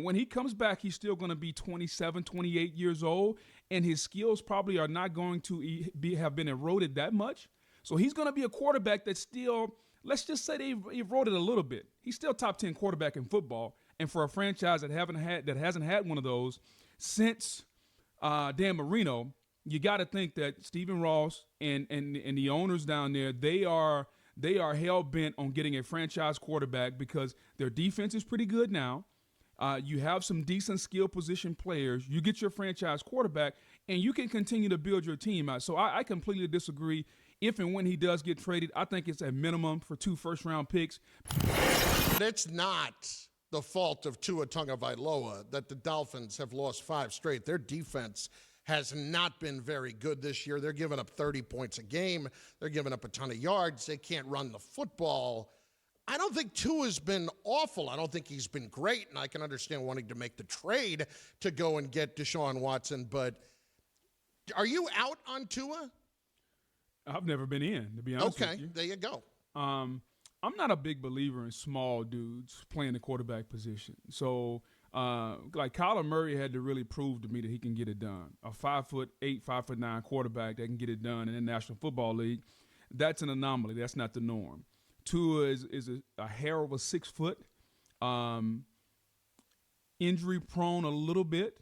When he comes back, he's still going to be 27, 28 years old, and his skills probably are not going to have been eroded that much. So he's going to be a quarterback that's still, let's just say they eroded a little bit. He's still top 10 quarterback in football. And for a franchise that hasn't had one of those since Dan Marino, you got to think that Stephen Ross and the owners down there, they are hell-bent on getting a franchise quarterback because their defense is pretty good now. You have some decent skill position players. You get your franchise quarterback, and you can continue to build your team out. So I completely disagree. If and when he does get traded, I think it's a minimum for 2 first-round picks. It's not the fault of Tua Tagovailoa that the Dolphins have lost 5 straight. Their defense has not been very good this year. They're giving up 30 points a game. They're giving up a ton of yards. They can't run the football. I don't think Tua's been awful. I don't think he's been great, and I can understand wanting to make the trade to go and get Deshaun Watson, but are you out on Tua? I've never been in, to be honest with you. Okay, there you go. I'm not a big believer in small dudes playing the quarterback position. So, like Kyler Murray had to really prove to me that he can get it done. A 5'8", 5'9" quarterback that can get it done in the National Football League, that's an anomaly. That's not the norm. Tua is a hair over 6 foot, injury prone a little bit.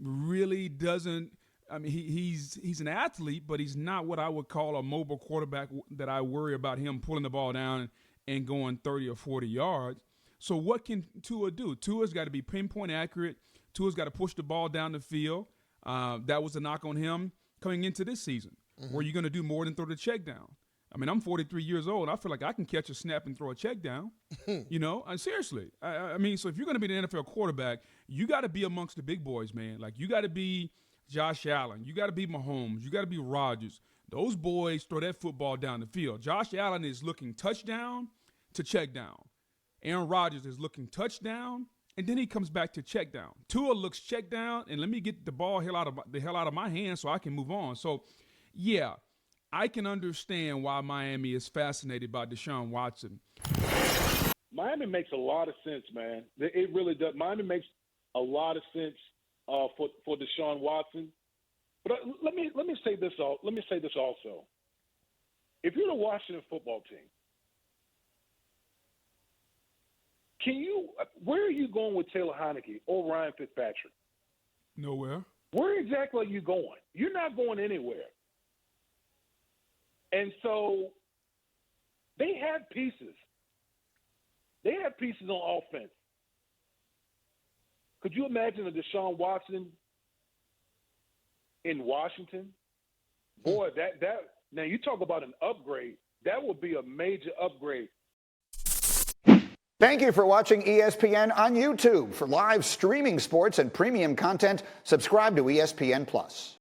Really doesn't. I mean, he's an athlete, but he's not what I would call a mobile quarterback that I worry about him pulling the ball down and going 30 or 40 yards. So what can Tua do? Tua's got to be pinpoint accurate. Tua's got to push the ball down the field. That was a knock on him coming into this season. Mm-hmm. Where you're going to do more than throw the check down. I mean, I'm 43 years old. I feel like I can catch a snap and throw a check down. You know, seriously. I mean, so if you're going to be the NFL quarterback, you got to be amongst the big boys, man. Like, you got to be Josh Allen. You got to be Mahomes. You got to be Rodgers. Those boys throw that football down the field. Josh Allen is looking touchdown to check down. Aaron Rodgers is looking touchdown, and then he comes back to check down. Tua looks check down, and let me get the ball the hell out of my hands so I can move on. So, yeah, I can understand why Miami is fascinated by Deshaun Watson. Miami makes a lot of sense, man. It really does. Miami makes a lot of sense for Deshaun Watson. But let me say this. Let me say this also. If you're the Washington football team, where are you going with Taylor Heineke or Ryan Fitzpatrick? Nowhere. Where exactly are you going? You're not going anywhere. And so they have pieces. They have pieces on offense. Could you imagine a Deshaun Watson in Washington? Boy, that now you talk about an upgrade. That would be a major upgrade. Thank you for watching ESPN on YouTube. For live streaming sports and premium content, subscribe to ESPN+.